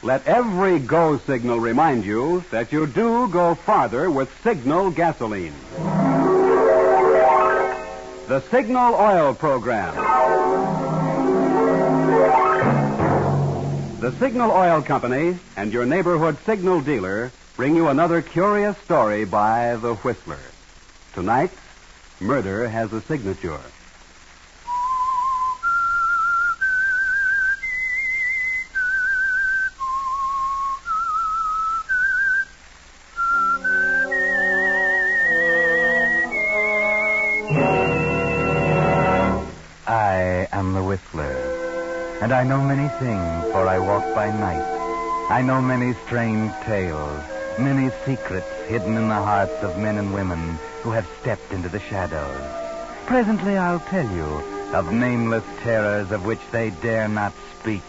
Let every go signal remind you that you do go farther with Signal gasoline. The Signal Oil Program. The Signal Oil Company and your neighborhood Signal dealer bring you another curious story by The Whistler. Tonight, murder has a signature. I am the Whistler, and I know many things, for I walk by night. I know many strange tales, many secrets hidden in the hearts of men and women who have stepped into the shadows. Presently I'll tell you of nameless terrors of which they dare not speak.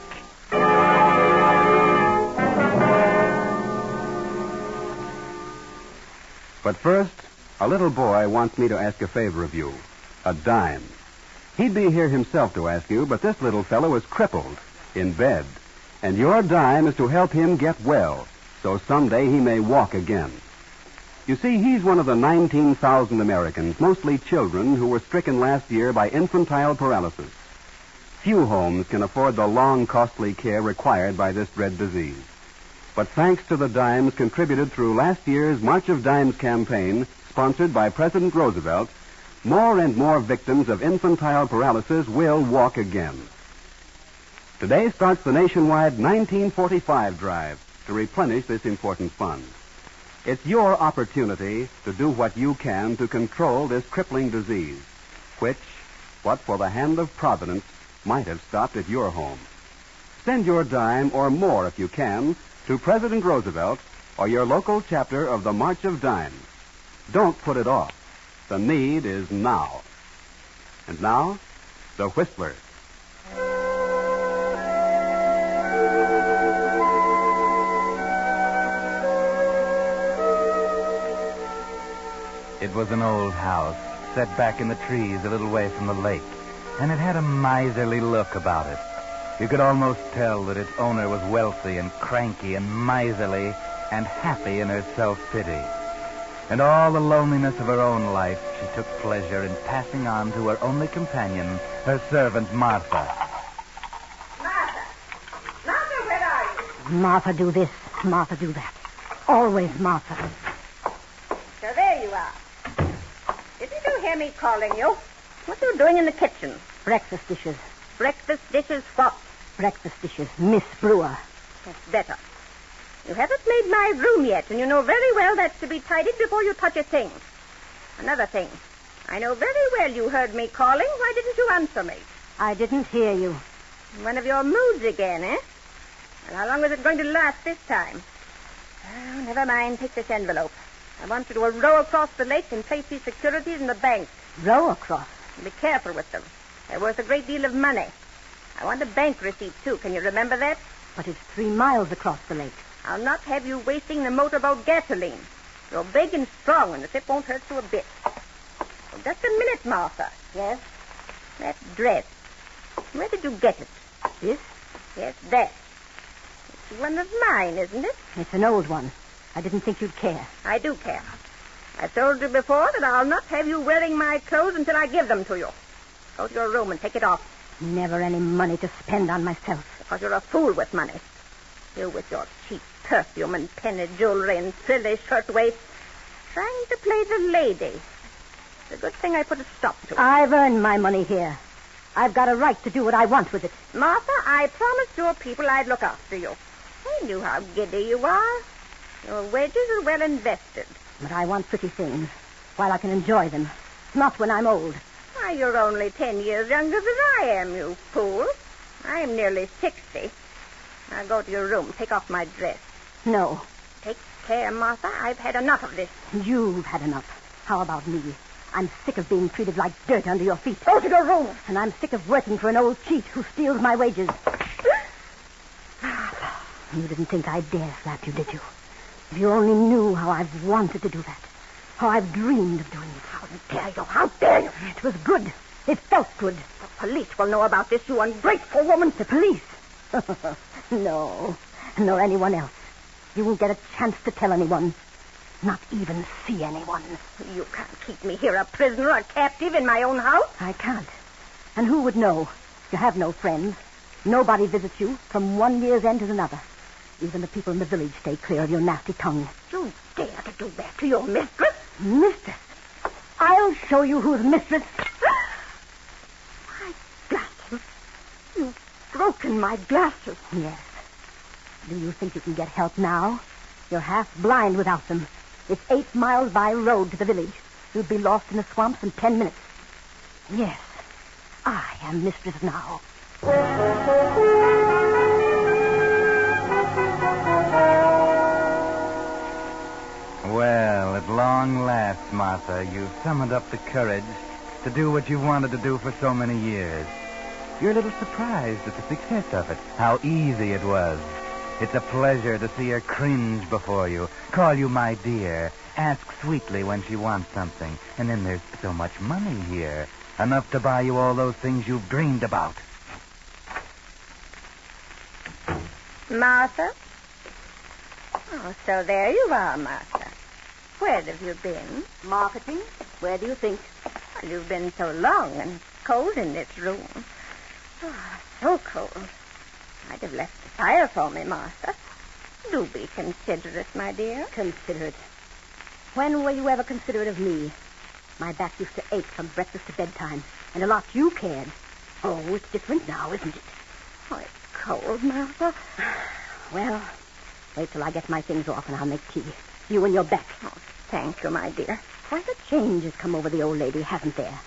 But first, a little boy wants me to ask a favor of you. A dime. He'd be here himself to ask you, but this little fellow is crippled, in bed. And your dime is to help him get well, so someday he may walk again. You see, he's one of the 19,000 Americans, mostly children, who were stricken last year by infantile paralysis. Few homes can afford the long, costly care required by this dread disease. But thanks to the dimes contributed through last year's March of Dimes campaign, sponsored by President Roosevelt, more and more victims of infantile paralysis will walk again. Today starts the nationwide 1945 drive to replenish this important fund. It's your opportunity to do what you can to control this crippling disease, which, but for the hand of Providence, might have stopped at your home. Send your dime or more if you can to President Roosevelt or your local chapter of the March of Dimes. Don't put it off. The need is now. And now, The Whistler. It was an old house, set back in the trees a little way from the lake, and it had a miserly look about it. You could almost tell that its owner was wealthy and cranky and miserly and happy in her self-pity. And all the loneliness of her own life she took pleasure in passing on to her only companion, her servant, Martha. Martha! Martha, where are you? Martha do this, Martha do that. Always Martha. So there you are. Didn't you hear me calling you? What are you doing in the kitchen? Breakfast dishes. Breakfast dishes what? Breakfast dishes. Miss Brewer. That's better. You haven't made my room yet, and you know very well that's to be tidied before you touch a thing. Another thing. I know very well you heard me calling. Why didn't you answer me? I didn't hear you. One of your moods again, eh? And how long is it going to last this time? Oh, never mind. Take this envelope. I want you to row across the lake and place these securities in the bank. Row across? Be careful with them. They're worth a great deal of money. I want a bank receipt, too. Can you remember that? But it's 3 miles across the lake. I'll not have you wasting the motorboat gasoline. You're big and strong, and the trip won't hurt you a bit. Oh, just a minute, Martha. Yes? That dress. Where did you get it? This? Yes, that. It's one of mine, isn't it? It's an old one. I didn't think you'd care. I do care. I've told you before that I'll not have you wearing my clothes until I give them to you. Go to your room and take it off. Never any money to spend on myself. Because you're a fool with money. You with your cheap perfume and penny jewelry and frilly shirtwaists. Trying to play the lady. It's a good thing I put a stop to it. I've earned my money here. I've got a right to do what I want with it. Martha, I promised your people I'd look after you. I knew how giddy you are. Your wages are well invested. But I want pretty things while I can enjoy them. Not when I'm old. Why, you're only 10 years younger than I am, you fool. I'm nearly 60. Now go to your room. Take off my dress. No. Take care, Martha. I've had enough of this. You've had enough. How about me? I'm sick of being treated like dirt under your feet. Go to your room. And I'm sick of working for an old cheat who steals my wages. You didn't think I'd dare slap you, did you? If you only knew how I've wanted to do that. How I've dreamed of doing it. How dare you? How dare you? It was good. It felt good. The police will know about this, you ungrateful woman. The police? No. nor anyone else. You won't get a chance to tell anyone. Not even see anyone. You can't keep me here a prisoner, a captive in my own house. I can't. And who would know? You have no friends. Nobody visits you from one year's end to another. Even the people in the village stay clear of your nasty tongue. You dare to do that to your mistress? Mistress? I'll show you who's mistress. My glasses. You've broken my glasses. Yes. Do you think you can get help now? You're half blind without them. It's 8 miles by road to the village. You'd be lost in the swamps in 10 minutes. Yes, I am mistress now. Well, at long last, Martha, you've summoned up the courage to do what you wanted to do for so many years. You're a little surprised at the success of it, how easy it was. It's a pleasure to see her cringe before you, call you my dear, ask sweetly when she wants something. And then there's so much money here, enough to buy you all those things you've dreamed about. Martha? Oh, so there you are, Martha. Where have you been? Marketing? Where do you think? Well, you've been so long and cold in this room. Oh, so cold. I'd have left the fire for me, Martha. Do be considerate, my dear. Considerate? When were you ever considerate of me? My back used to ache from breakfast to bedtime, and a lot you cared. Oh, it's different now, isn't it? Oh, it's cold, Martha. Well, wait till I get my things off and I'll make tea. You and your back. Oh, thank you, my dear. Quite a change has come over the old lady, hasn't there?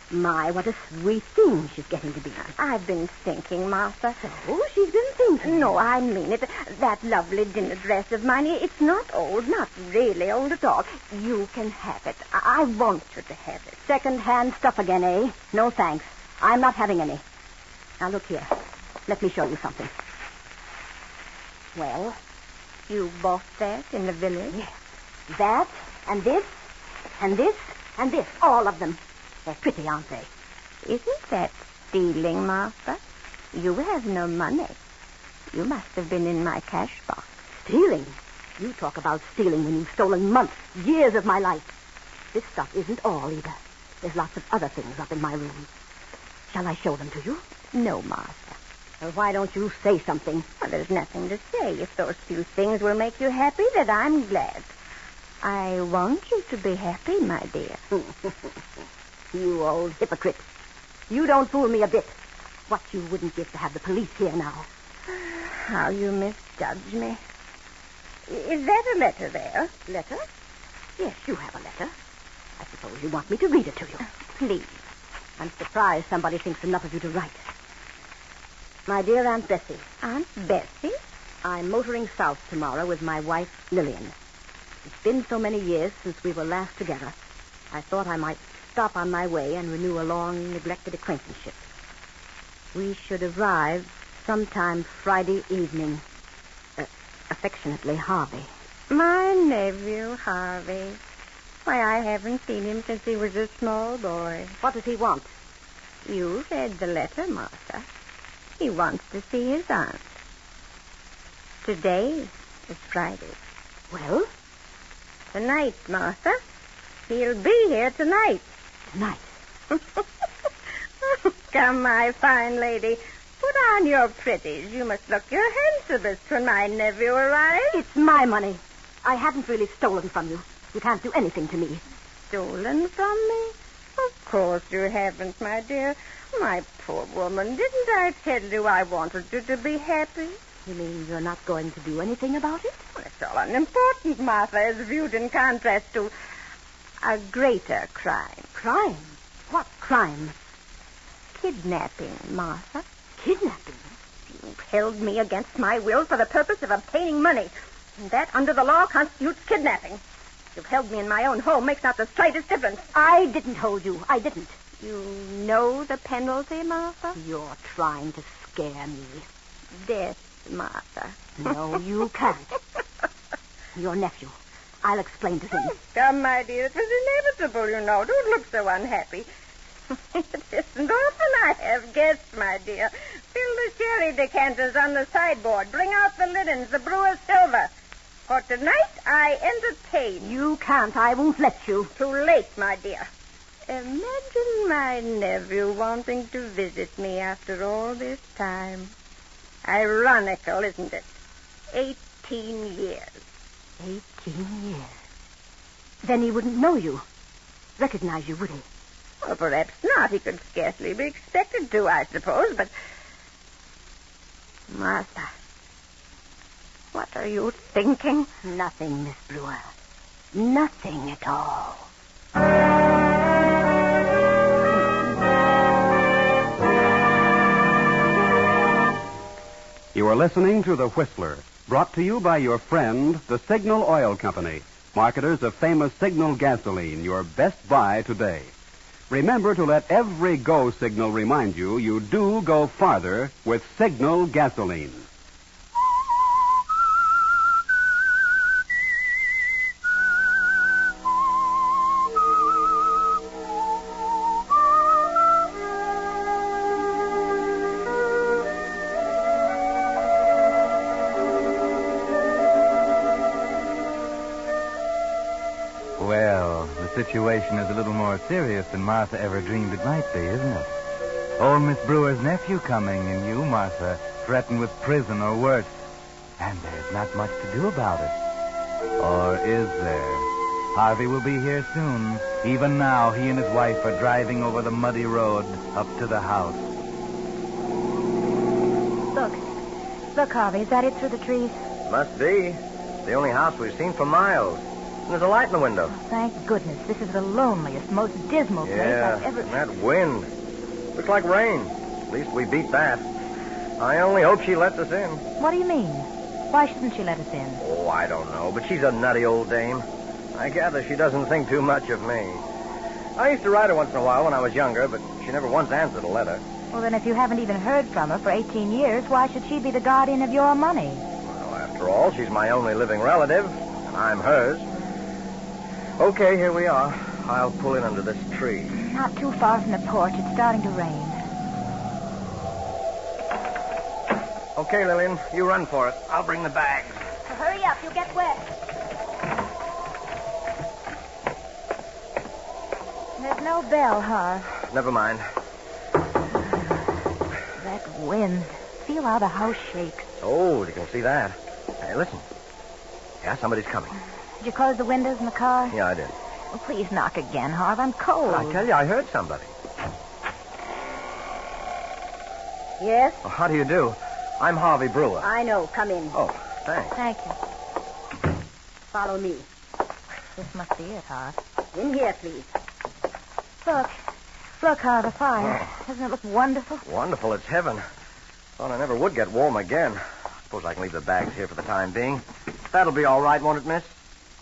My, what a sweet thing she's getting to be. I've been thinking, Martha. So, she's been thinking. No, I mean it. That lovely dinner dress of mine, it's not old, not really old at all. You can have it. I want you to have it. Second-hand stuff again, eh? No thanks. I'm not having any. Now, look here. Let me show you something. Well? You bought that in the village? Yes. That, and this, and this, and this. All of them. They're pretty, aren't they? Isn't that stealing, Martha? You have no money. You must have been in my cash box. Stealing? You talk about stealing when you've stolen months, years of my life. This stuff isn't all, either. There's lots of other things up in my room. Shall I show them to you? No, Martha. Well, why don't you say something? Well, there's nothing to say. If those few things will make you happy, then I'm glad. I want you to be happy, my dear. You old hypocrite. You don't fool me a bit. What you wouldn't give to have the police here now. How you misjudge me. Is that a letter there? Letter? Yes, you have a letter. I suppose you want me to read it to you. Please. I'm surprised somebody thinks enough of you to write. My dear Aunt Bessie. Aunt Bessie? I'm motoring south tomorrow with my wife, Lillian. It's been so many years since we were last together. I thought I might stop on my way and renew a long, neglected acquaintanceship. We should arrive sometime Friday evening. Affectionately, Harvey. My nephew, Harvey. Why, I haven't seen him since he was a small boy. What does he want? You read the letter, Martha. He wants to see his aunt. Today is Friday. Well? Tonight, Martha. He'll be here tonight. Tonight? Come, my fine lady. Put on your pretties. You must look your handsomest when my nephew arrives. It's my money. I haven't really stolen from you. You can't do anything to me. Stolen from me? Of course you haven't, my dear. My poor woman, didn't I tell you I wanted you to be happy? You mean you're not going to do anything about it? Well, it's all unimportant, Martha, as viewed in contrast to a greater crime. Crime? What crime? Kidnapping, Martha. Kidnapping? You held me against my will for the purpose of obtaining money. And that, under the law, constitutes kidnapping. You've held me in my own home makes not the slightest difference. I didn't hold you. I didn't. You know the penalty, Martha? You're trying to scare me. Death, Martha. No, you can't. Your nephew. I'll explain to him. Come, my dear. It was inevitable, you know. Don't look so unhappy. It isn't often I have guests, my dear. Fill the sherry decanters on the sideboard. Bring out the linens, the brewer's silver. For tonight, I entertain. You can't. I won't let you. Too late, my dear. Imagine my nephew wanting to visit me after all this time. Ironical, isn't it? 18 years. 18 years. Then he wouldn't know you. Recognize you, would he? Well, perhaps not. He could scarcely be expected to, I suppose, but... Martha, what are you thinking? Nothing, Miss Brewer. Nothing at all. You are listening to The Whistler, brought to you by your friend, the Signal Oil Company, marketers of famous Signal gasoline, your best buy today. Remember to let every go signal remind you you do go farther with Signal gasoline. Well, the situation is a little more serious than Martha ever dreamed it might be, isn't it? Old Miss Brewer's nephew coming, and you, Martha, threatened with prison or worse. And there's not much to do about it. Or is there? Harvey will be here soon. Even now, he and his wife are driving over the muddy road up to the house. Look, Harvey, is that it through the trees? Must be. The only house we've seen for miles. And there's a light in the window. Oh, thank goodness. This is the loneliest, most dismal place I've ever... and that wind. Looks like rain. At least we beat that. I only hope she lets us in. What do you mean? Why shouldn't she let us in? Oh, I don't know, but she's a nutty old dame. I gather she doesn't think too much of me. I used to write her once in a while when I was younger, but she never once answered a letter. Well, then if you haven't even heard from her for 18 years, why should she be the guardian of your money? Well, after all, she's my only living relative, and I'm hers. Okay, here we are. I'll pull in under this tree. Not too far from the porch. It's starting to rain. Okay, Lillian, you run for it. I'll bring the bags. Well, hurry up. You'll get wet. There's no bell, huh? Never mind. That wind. Feel how the house shakes. Oh, you can see that. Hey, listen. Yeah, somebody's coming. Did you close the windows in the car? Yeah, I did. Well, please knock again, Harv. I'm cold. I tell you, I heard somebody. Yes? Well, how do you do? I'm Harvey Brewer. I know. Come in. Oh, thanks. Thank you. Follow me. This must be it, Harv. In here, please. Look, Harv, a fire. Doesn't it look wonderful? Wonderful. It's heaven. Thought I never would get warm again. Suppose I can leave the bags here for the time being. That'll be all right, won't it, miss?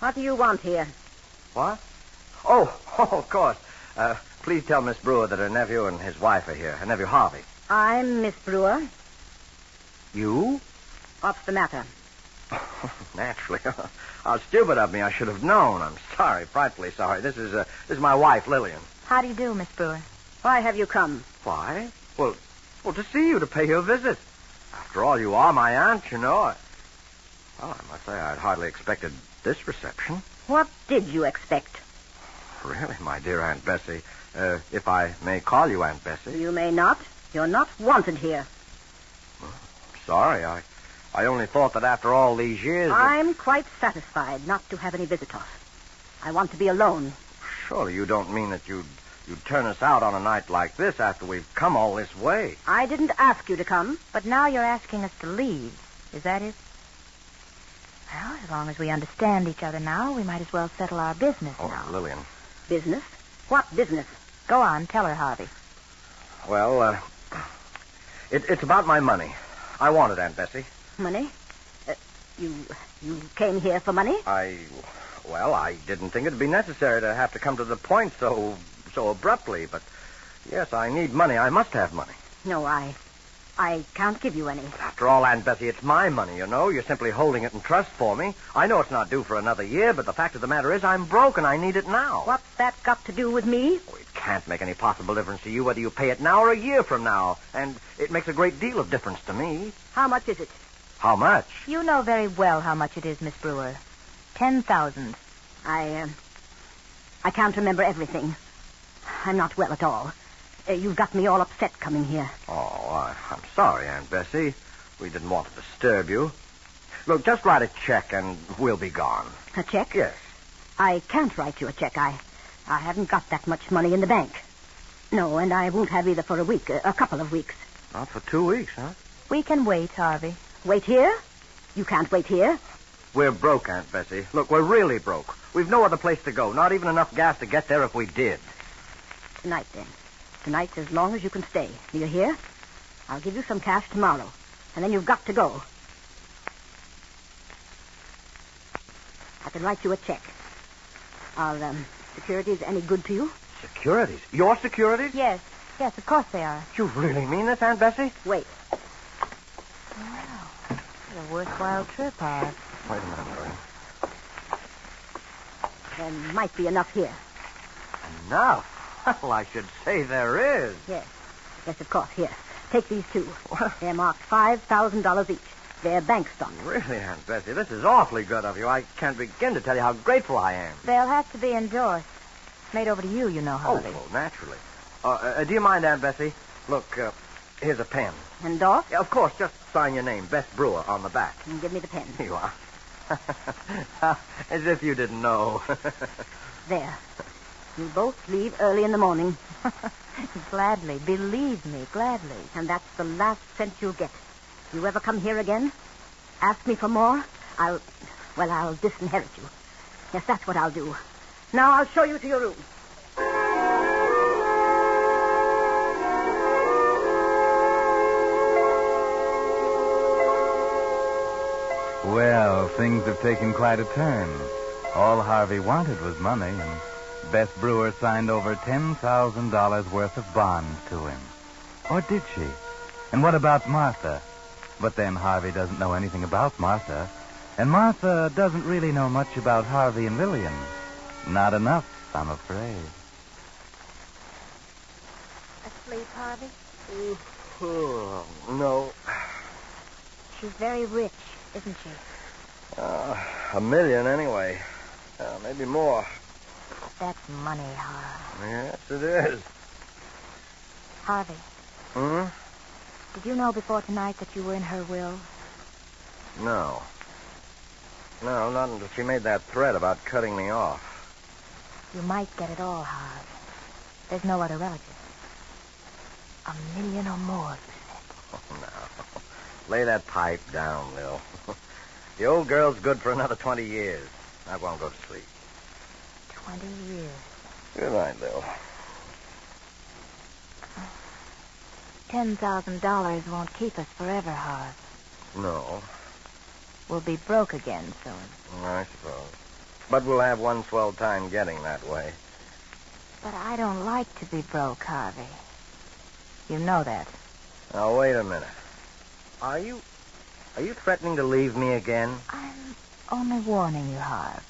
What do you want here? What? Oh, of course. Please tell Miss Brewer that her nephew and his wife are here. Her nephew, Harvey. I'm Miss Brewer. You? What's the matter? Naturally. How stupid of me. I should have known. I'm sorry, frightfully sorry. This is my wife, Lillian. How do you do, Miss Brewer? Why have you come? Why? Well, to see you, to pay you a visit. After all, you are my aunt, you know. Well, I must say I'd hardly expected this reception. What did you expect? Really, my dear Aunt Bessie, if I may call you Aunt Bessie. You may not. You're not wanted here. Sorry, I only thought that after all these years... I'm quite satisfied not to have any visitors. I want to be alone. Surely you don't mean that you'd turn us out on a night like this after we've come all this way. I didn't ask you to come. But now you're asking us to leave. Is that it? Well, as long as we understand each other now, we might as well settle our business now. Oh, Lillian. Business? What business? Go on, tell her, Harvey. Well, it's about my money. I want it, Aunt Bessie. Money? You came here for money? I didn't think it'd be necessary to have to come to the point so abruptly, but yes, I need money. I must have money. No, I can't give you any. After all, Aunt Bessie, it's my money, you know. You're simply holding it in trust for me. I know it's not due for another year, but the fact of the matter is I'm broke and I need it now. What's that got to do with me? Oh, it can't make any possible difference to you whether you pay it now or a year from now. And it makes a great deal of difference to me. How much is it? How much? You know very well how much it is, Miss Brewer. 10,000. I can't remember everything. I'm not well at all. You've got me all upset coming here. Oh, I'm sorry, Aunt Bessie. We didn't want to disturb you. Look, just write a check and we'll be gone. A check? Yes. I can't write you a check. I haven't got that much money in the bank. No, and I won't have either for a week, a couple of weeks. Not for 2 weeks, huh? We can wait, Harvey. Wait here? You can't wait here. We're broke, Aunt Bessie. Look, we're really broke. We've no other place to go, not even enough gas to get there if we did. Tonight, then. Tonight, as long as you can stay. Do you hear? I'll give you some cash tomorrow. And then you've got to go. I can write you a check. Are securities any good to you? Securities? Your securities? Yes, of course they are. You really mean this, Aunt Bessie? Wait. Wow. It's a worthwhile trip, Harv. Wait a minute, Mary. There might be enough here. Enough? Well, I should say there is. Yes. Yes, of course. Here. Take these two. They're marked $5,000 each. They're bank stock. Really, Aunt Bessie, this is awfully good of you. I can't begin to tell you how grateful I am. They'll have to be endorsed. Made over to you, you know, Harvey. Oh, naturally. Do you mind, Aunt Bessie? Look, here's a pen. Endorsed? Yeah, of course, just sign your name, Bess Brewer, on the back. And give me the pen. Here you are. As if you didn't know. There. You both leave early in the morning. Gladly. Believe me, gladly. And that's the last cent you'll get. You ever come here again? Ask me for more? I'll disinherit you. Yes, that's what I'll do. Now I'll show you to your room. Well, things have taken quite a turn. All Harvey wanted was money, and Bess Brewer signed over $10,000 worth of bonds to him. Or did she? And what about Martha? But then Harvey doesn't know anything about Martha, and Martha doesn't really know much about Harvey and Lillian. Not enough, I'm afraid. Asleep, Harvey? Oh, no. She's very rich, isn't she? $1 million anyway. Maybe more. That's money, Harv. Yes, it is. Harvey, Hmm? did you know before tonight that you were in her will? No. No, not until she made that threat about cutting me off. You might get it all, Harv. There's no other relative. $1 million or more, you said. Oh, no. Lay that pipe down, Lil. The old girl's good for another 20 years. I won't go to sleep. 20 years. Good night, Lil. $10,000 won't keep us forever, Harv. No, We'll be broke again soon. I suppose. But we'll have one swell time getting that way. But I don't like to be broke, Harvey. You know that. Now, wait a minute. Are you threatening to leave me again? I'm only warning you, Harv.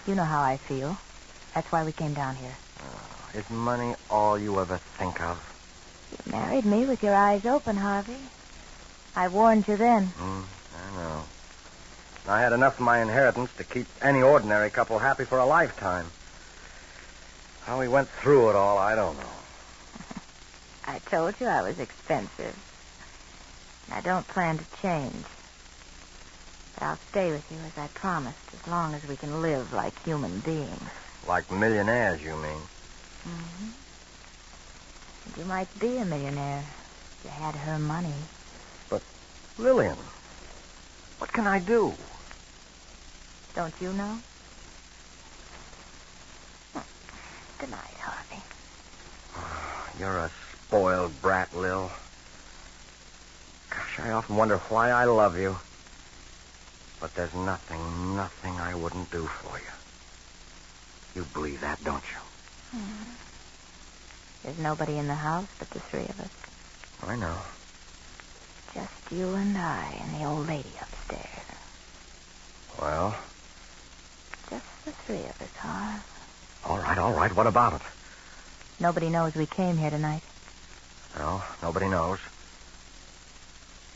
You know how I feel. That's why we came down here. Oh, is money all you ever think of? You married me with your eyes open, Harvey. I warned you then. I know. I had enough of my inheritance to keep any ordinary couple happy for a lifetime. How we went through it all, I don't know. I told you I was expensive. I don't plan to change. But I'll stay with you as I promised, as long as we can live like human beings. Like millionaires, you mean? Mm-hmm. And you might be a millionaire if you had her money. But, Lillian, what can I do? Don't you know? Good night, Harvey. You're a spoiled brat, Lil. Gosh, I often wonder why I love you. But there's nothing I wouldn't do for you. You believe that, don't you? There's nobody in the house but the three of us. I know. Just you and I and the old lady upstairs. Well? Just the three of us, Harv. All right. What about it? Nobody knows we came here tonight. No, nobody knows.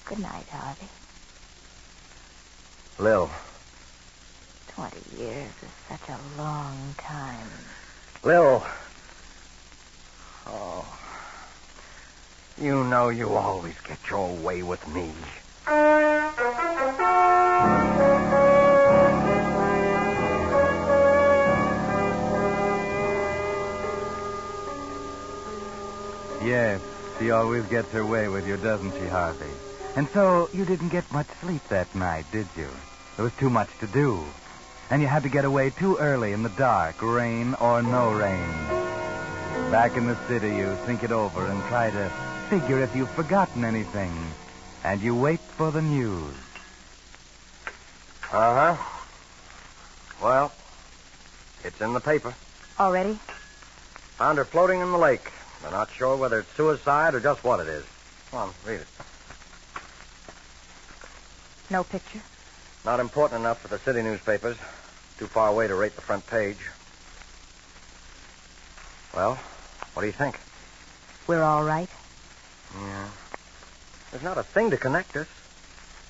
Good night, Harvey. Lil. 20 years is such a long time. Lil. Oh. You know you always get your way with me. Yes, she always gets her way with you, doesn't she, Harvey? And so you didn't get much sleep that night, did you? There was too much to do. And you had to get away too early in the dark, rain or no rain. Back in the city, you think it over and try to figure if you've forgotten anything. And you wait for the news. Uh-huh. Well, it's in the paper. Already? Found her floating in the lake. They're not sure whether it's suicide or just what it is. Come on, read it. No picture? Not important enough for the city newspapers. Too far away to rate the front page. Well, what do you think? We're all right. Yeah. There's not a thing to connect us.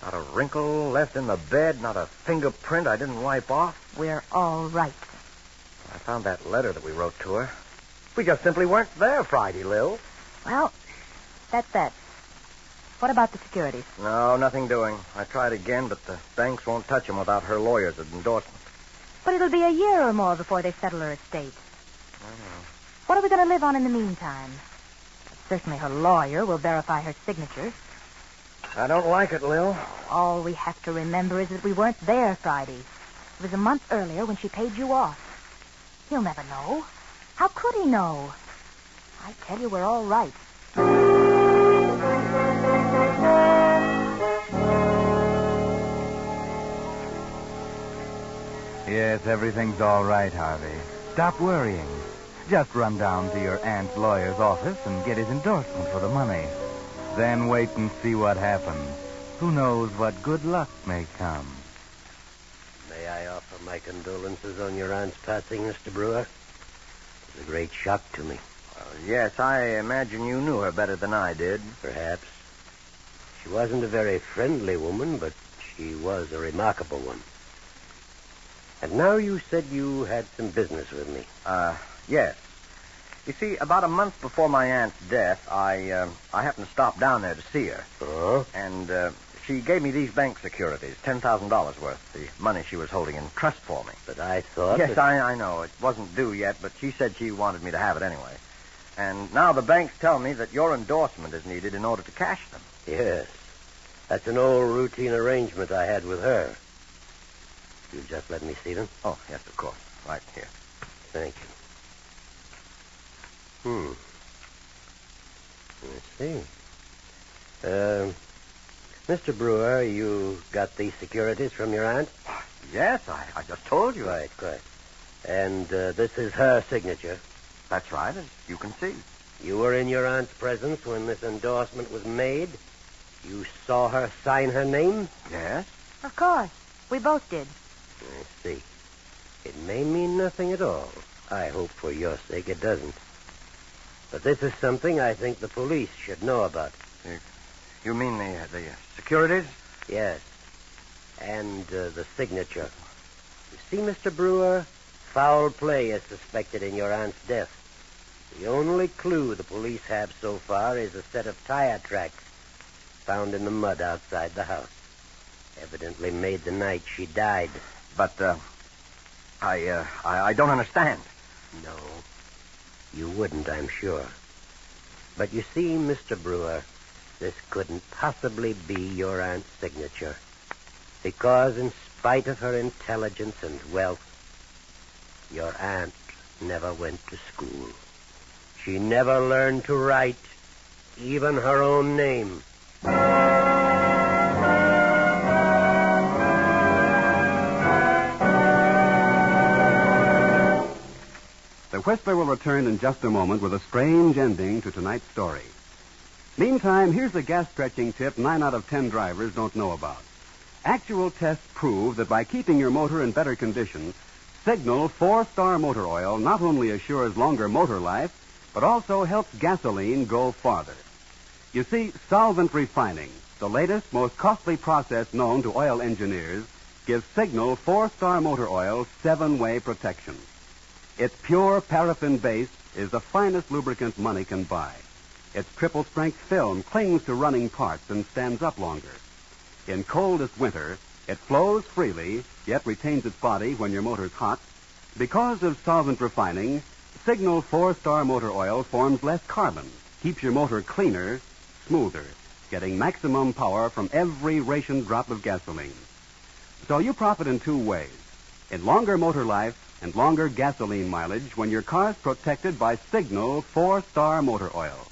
Not a wrinkle left in the bed, not a fingerprint I didn't wipe off. We're all right. I found that letter that we wrote to her. We just simply weren't there Friday, Lil. Well, that's that. What about the securities? No, nothing doing. I tried again, but the banks won't touch them without her lawyer's endorsement. But it'll be a year or more before they settle her estate. I know. What are we going to live on in the meantime? Certainly her lawyer will verify her signature. I don't like it, Lil. All we have to remember is that we weren't there Friday. It was a month earlier when she paid you off. He'll never know. How could he know? I tell you, we're all right. Yes, everything's all right, Harvey. Stop worrying. Just run down to your aunt's lawyer's office and get his endorsement for the money. Then wait and see what happens. Who knows what good luck may come. May I offer my condolences on your aunt's passing, Mr. Brewer? It was a great shock to me. Yes, I imagine you knew her better than I did. Perhaps. She wasn't a very friendly woman, but she was a remarkable one. And now you said you had some business with me. Yes. You see, about a month before my aunt's death, I happened to stop down there to see her. Oh? And she gave me these bank securities, $10,000 worth, the money she was holding in trust for me. But I thought... Yes, I know. It wasn't due yet, but she said she wanted me to have it anyway. And now the banks tell me that your endorsement is needed in order to cash them. Yes. That's an old routine arrangement I had with her. You'll just let me see them? Oh, yes, of course. Right here. Thank you. Let's see. Mr. Brewer, you got these securities from your aunt? Yes, I just told you. Right. And this is her signature. That's right, as you can see. You were in your aunt's presence when this endorsement was made? You saw her sign her name? Yes. Of course. We both did. I see. It may mean nothing at all. I hope for your sake it doesn't. But this is something I think the police should know about. You mean the securities? Yes. And the signature. You see, Mr. Brewer, foul play is suspected in your aunt's death. The only clue the police have so far is a set of tire tracks found in the mud outside the house. Evidently made the night she died. But, I don't understand. No. You wouldn't, I'm sure. But you see, Mr. Brewer, this couldn't possibly be your aunt's signature. Because in spite of her intelligence and wealth, your aunt never went to school. She never learned to write even her own name. The Whistler will return in just a moment with a strange ending to tonight's story. Meantime, here's a gas-stretching tip 9 out of 10 drivers don't know about. Actual tests prove that by keeping your motor in better condition, Signal 4-Star Motor Oil not only assures longer motor life, but also helps gasoline go farther. You see, solvent refining, the latest, most costly process known to oil engineers, gives Signal 4-Star Motor Oil 7-way protection. Its pure paraffin base is the finest lubricant money can buy. Its triple-strength film clings to running parts and stands up longer. In coldest winter, it flows freely, yet retains its body when your motor's hot. Because of solvent refining, Signal 4-Star Motor Oil forms less carbon, keeps your motor cleaner, smoother, getting maximum power from every ration drop of gasoline. So you profit in two ways: in longer motor life and longer gasoline mileage when your car's protected by Signal 4-Star Motor Oil.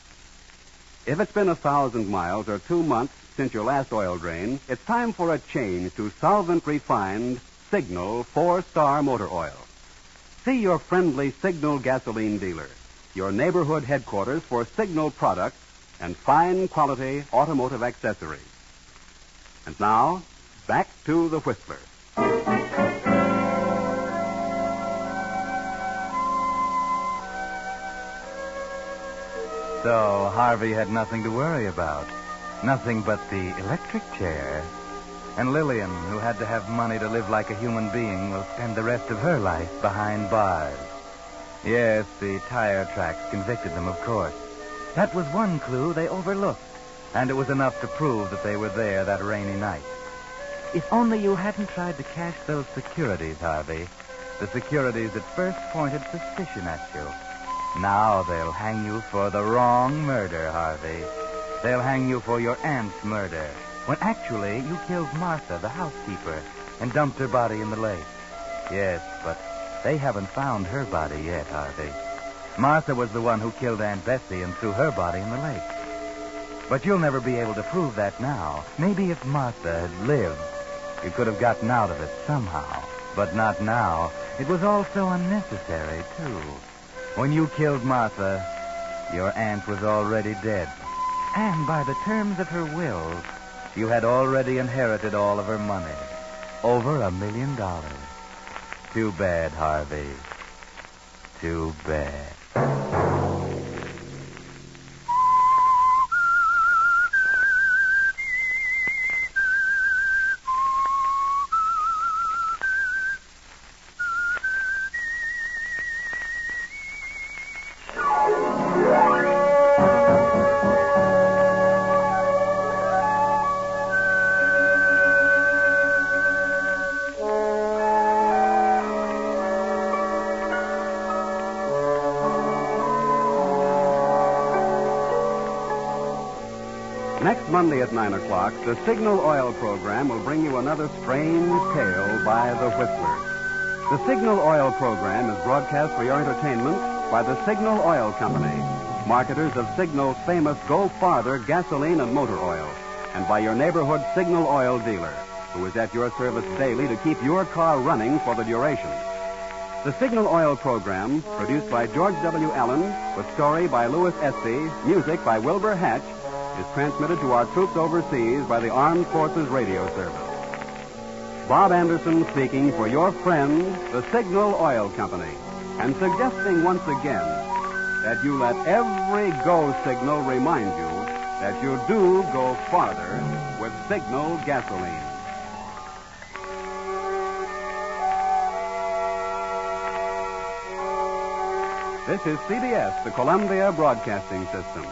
If it's been 1,000 miles or 2 months since your last oil drain, it's time for a change to solvent-refined Signal 4-Star Motor Oil. See your friendly Signal gasoline dealer, your neighborhood headquarters for Signal products and fine quality automotive accessories. And now, back to the Whistler. So Harvey had nothing to worry about. Nothing but the electric chair. And Lillian, who had to have money to live like a human being, will spend the rest of her life behind bars. Yes, the tire tracks convicted them, of course. That was one clue they overlooked, and it was enough to prove that they were there that rainy night. If only you hadn't tried to cash those securities, Harvey. The securities that first pointed suspicion at you. Now they'll hang you for the wrong murder, Harvey. They'll hang you for your aunt's murder, when actually you killed Martha, the housekeeper, and dumped her body in the lake. Yes, but they haven't found her body yet, Harvey. Martha was the one who killed Aunt Bessie and threw her body in the lake. But you'll never be able to prove that now. Maybe if Martha had lived, you could have gotten out of it somehow. But not now. It was all so unnecessary, too. When you killed Martha, your aunt was already dead. And by the terms of her will, you had already inherited all of her money. Over $1 million. Too bad, Harvey. Too bad. Next Monday at 9 o'clock, the Signal Oil program will bring you another strange tale by the Whistler. The Signal Oil program is broadcast for your entertainment by the Signal Oil Company, marketers of Signal's famous Go Farther gasoline and motor oil, and by your neighborhood Signal Oil dealer, who is at your service daily to keep your car running for the duration. The Signal Oil program, produced by George W. Allen, with story by Louis Espy, music by Wilbur Hatch, is transmitted to our troops overseas by the Armed Forces Radio Service. Bob Anderson speaking for your friend, the Signal Oil Company, and suggesting once again that you let every go signal remind you that you do go farther with Signal gasoline. This is CBS, the Columbia Broadcasting System.